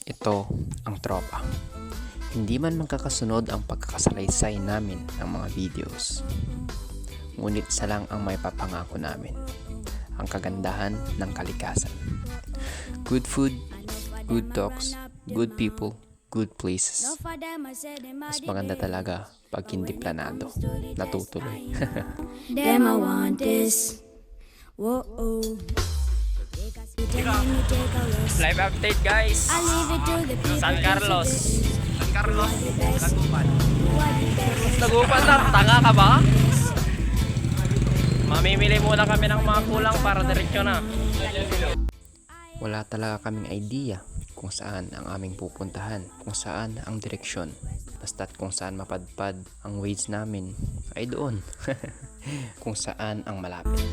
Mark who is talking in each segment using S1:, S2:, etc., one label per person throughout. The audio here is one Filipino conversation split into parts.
S1: Ito ang tropa. Hindi man magkakasunod ang pagkakasalaysay namin ng mga videos. Ngunit isa lang ang may papangako namin. Ang kagandahan ng kalikasan. Good food, good talks, good people, good places. Mas maganda talaga pag hindi planado. Natutuloy.
S2: Damn, I want this. Whoa.
S1: Live update guys.
S2: I leave it to the people.
S1: San Carlos. Tagupan na. Tanga ka ba? Mamimili muna kami ng mga kulang para diretso na. Wala talaga kaming idea kung saan ang aming pupuntahan, kung saan ang direksyon. Basta't kung saan mapadpad ang ways namin ay doon. Kung saan ang malapit.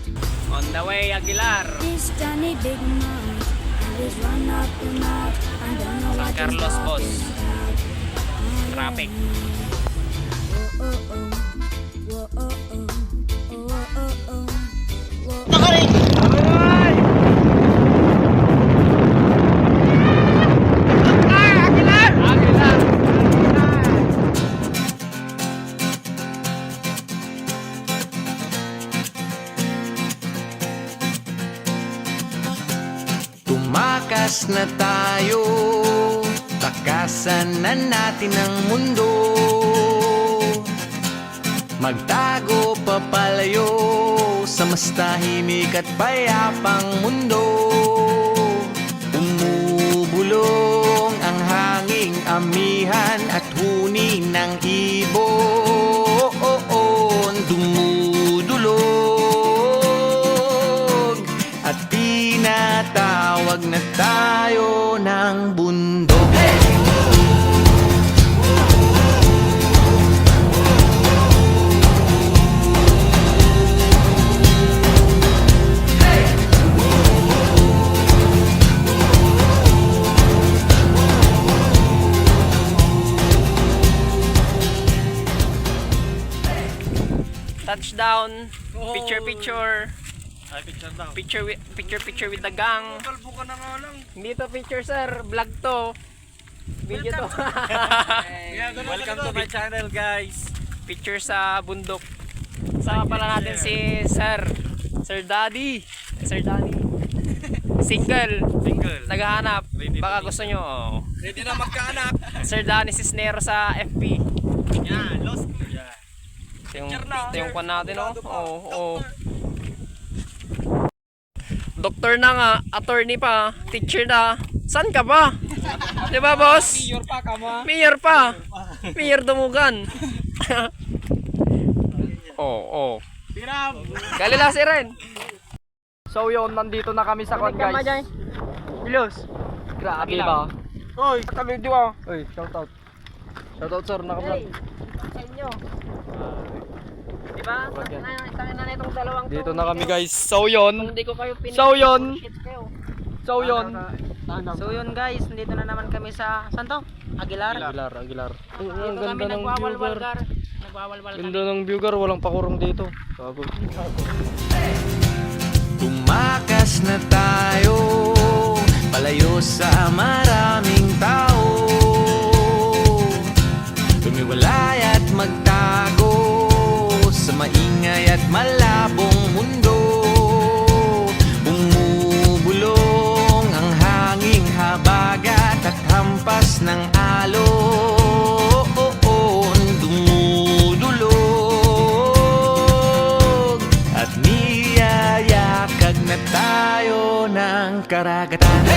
S1: On the way, Aguilar.
S2: This Johnny Big Mom. Always run up the map. I don't know
S1: San
S2: what you're
S1: Carlos, boss.
S2: talking about.
S1: Traffic.
S2: Oh, oh, oh. Whoa, oh, oh. Oh, oh, oh, oh. Whoa.
S3: Tumakas na tayo, takasan na natin ang mundo. Magtago papalayo sa mas tahimik at payapang mundo. Umubulong ang hanging amihan at huni ng ibon. Dumudulog at tinatawag na tayo ng bundok.
S1: Touchdown. Picture.
S4: Ay, picture daw.
S1: Picture with the gang.
S4: Kalbo ka na nga lang.
S1: Hindi to picture sir, vlog to. Video to.
S4: Welcome to my channel, guys.
S1: Picture sa bundok. Sama pala natin si Sir Daddy. Single. Naghahanap. Baka gusto nyo. Oh.
S4: Ready na magkaanak.
S1: Sir Danny Cisnero sa FB.
S4: Yan, lost.
S1: Ito yung kwan natin, oh. Oo. Doktor na nga, attorney pa, teacher na. San ka ba? Di ba, boss?
S4: Mayor pa ka mo.
S1: Mayor pa. Mayor Dumugan. Oo.
S4: Tiram.
S1: Galila si Ren.
S4: So yun, nandito na kami sa kon, guys.
S1: Bilos.
S4: Grabe ba? Hoy, kami di ba? Hoy, shout out. Shout out sir, naka-vlog.
S1: Sa inyo. Diba? Tangin na itong dalawang
S4: Dito na kami, guys. So yun.
S1: Hindi ko kayo pinili.
S4: So yun. So yun
S5: Guys, nandito na naman kami sa saan to? Aguilar.
S4: Aguilar. Ang
S5: Dito
S4: ganda
S5: kami
S4: ng view,
S5: nagwawalwal
S4: gar.
S5: Nagwawalwal
S4: Ganda ng view, gar. Walang pakurong dito. Gago.
S3: Tumakas na tayo, palayo sa maraming tao. Lumiwalay at magtago sa maingay at malabong mundo. Bumubulong ang hanging habagat at hampas ng alon. Dumudulog at niyayakag na tayo ng karagatan.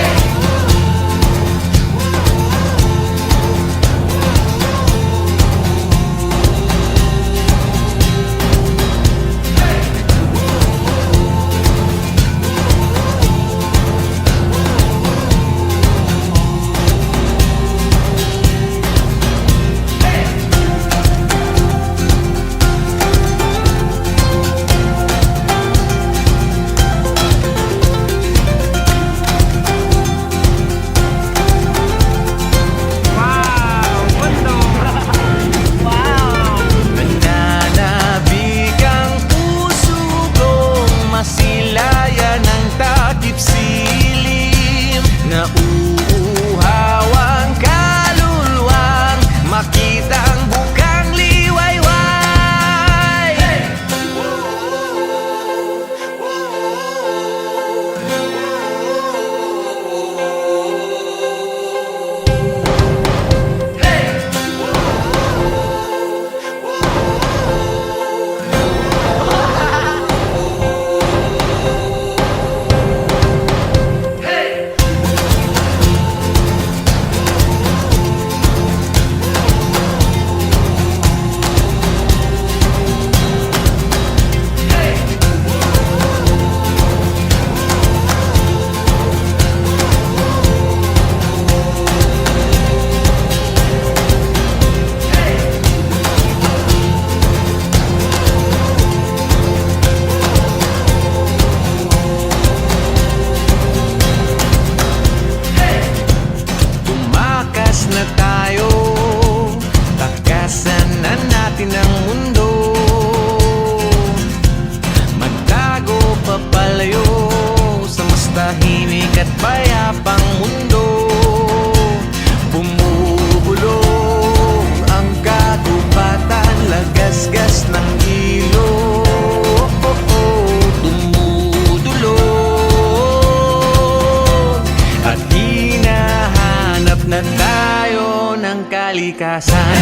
S3: na tayo ng kalikasan.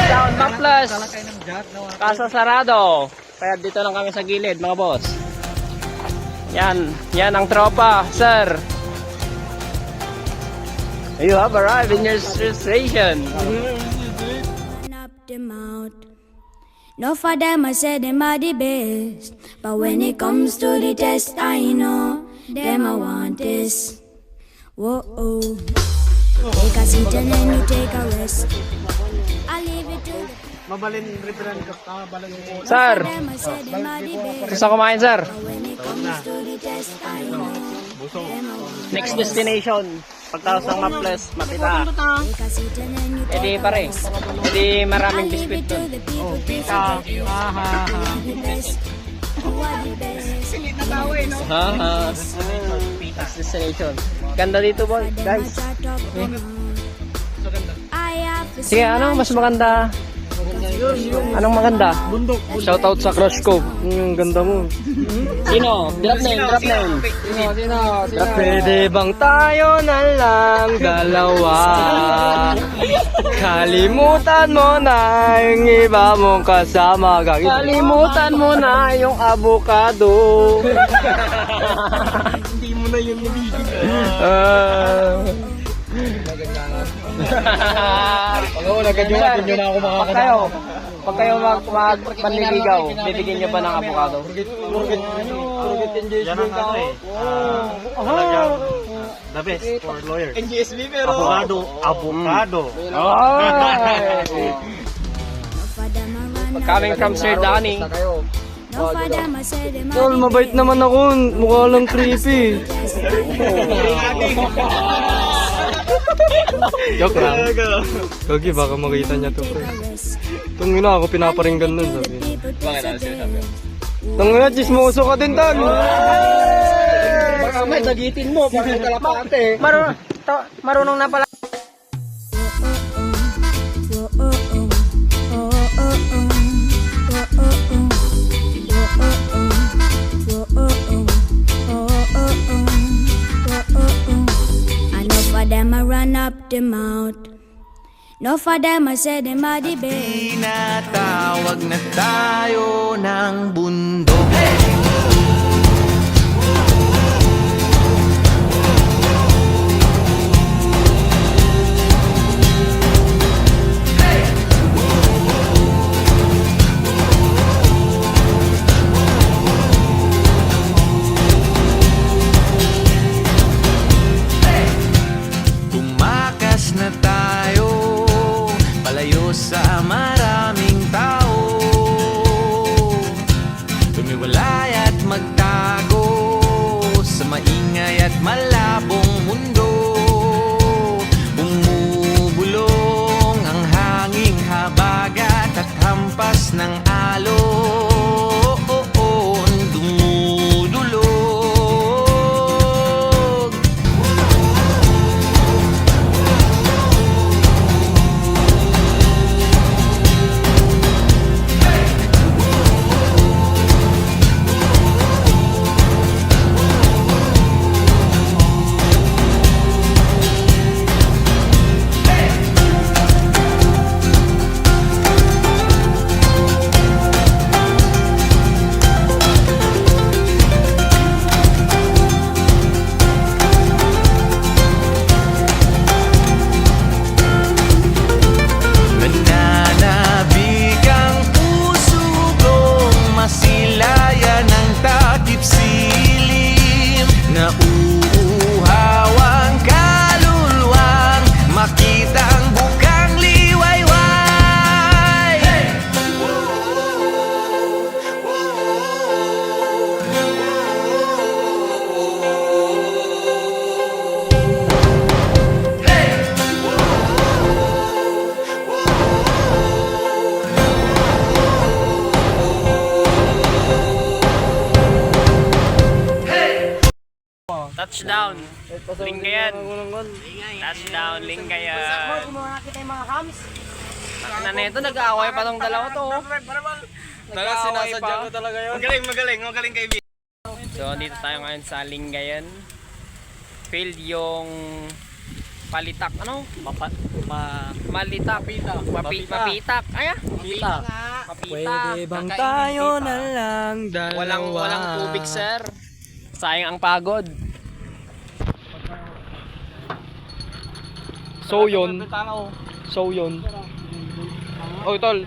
S5: Down Maplas. Kaso sarado. Kaya dito lang kami sa gilid mga boss. Yan ang tropa, sir. You have arrived in your station.
S2: Run up them out. No for them I said them are the best, but when it comes to the test, I know them I want this. Whoa, take a seat and then you take a rest. I leave it to the
S5: Sir,
S2: them I said them are the best,
S5: gusto kumain, sir.
S2: but when it comes to the test, I know them I want
S5: Next destination. Pagtaos ng Maplas, Mapita.
S2: take a seat and then you
S5: Edi
S2: take a
S5: pare.
S2: rest.
S5: Edi
S2: I
S5: maraming
S2: leave
S5: biskwit
S2: it to
S5: doon.
S2: the people to suggest the best. Who are the best?
S5: Next destination. Ganda dito, boy, guys. Sige, ano mas maganda? Anong maganda? Bundok.
S4: Shoutout sa Crush Cove. Ganda mo.
S5: Sino? Drop name.
S4: Pwede bang tayo na lang dalawa? Kalimutan mo na yung iba mong kasama. Kalimutan mo na yung avocado. Hindi mo na yun nabigil.
S5: Nagkadyumat, yun na ako makakatawa. Pag kayo magpanliligaw, bibigyan nyo ba ng avocado?
S6: Yan ang ano eh. Talagang the best for lawyers.
S4: NGSB pero...
S6: Avocado.
S5: Coming from Sir Danny.
S2: No for them I said them
S4: Tol,
S2: are the
S4: mabait
S2: best.
S4: naman ako. Mukha lang creepy. Joke lang. Gagi, baka makita niya to, pre. Tungin na ako pinaparinggan nun, sabi.
S2: Bakit ako sinasabi?
S4: Tungin na, chismoso ka din, Tol.
S5: Baka may dagitin mo, baka kalapate. Marunong na pala.
S2: I know for them I run up the mouth. No for them I said them are the best.
S3: Tinatawag na tayo ng bundok. Tumakas na tayo palayo sa maraming tao. Tumiwalay at magtago sa maingay at malabong mundo. Bumubulong ang hanging habagat at hampas ng alon. Dumudulog. Nananabik ang puso kong masilayan ng takip silim. Nauuhaw ang kaluluwang makita ang bukang liwayway.
S5: Touchdown. Lingayen. Touchdown, Lingayen.
S2: Nakita yung mga hams.
S5: Na neto, nag-aaway pa tong dalawa to.
S4: Talaga sinasadya ko talaga yun.
S6: Magaling kay B.
S5: So, dito tayo ngayon sa Lingayen. failed yung palitak. Ano? Malitak. Mapitak. Ay,
S6: Mapitak.
S5: mapitak.
S4: bang tayo na lang dalawa?
S5: Walang tubig, sir. Sayang ang pagod.
S4: So yun. Oh, tol,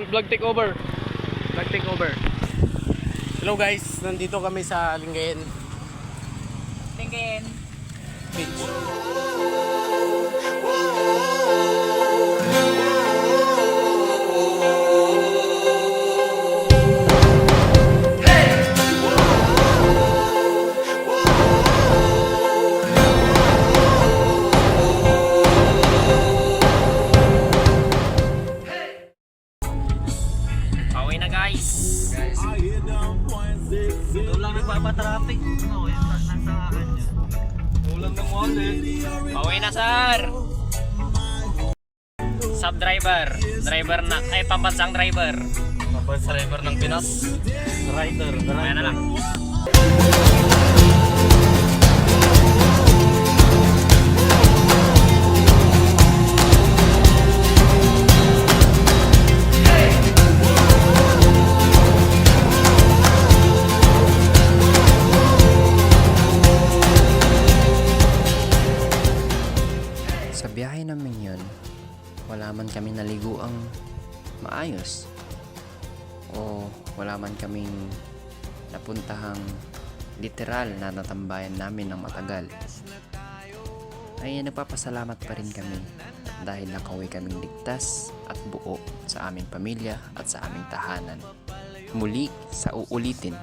S4: vlog take over.
S6: Hello guys, nandito kami sa Lingayen Beach.
S5: Pauwi na, guys.
S6: Doon lang nagpapatraffic. No, yung nasa akin niya. Ulan ng wallet.
S5: Pauwi na, sir. Sub driver na, pambansang driver.
S6: Tapos driver ng Pinas. Rider.
S5: Kaya na lang.
S1: Sa biyahe namin yun, wala man kami naliguang maayos o wala man kaming napuntahang literal na natambayan namin ng matagal, ay nagpapasalamat pa rin kami dahil nakauwi kaming ligtas at buo sa aming pamilya at sa aming tahanan. Muli sa uulitin,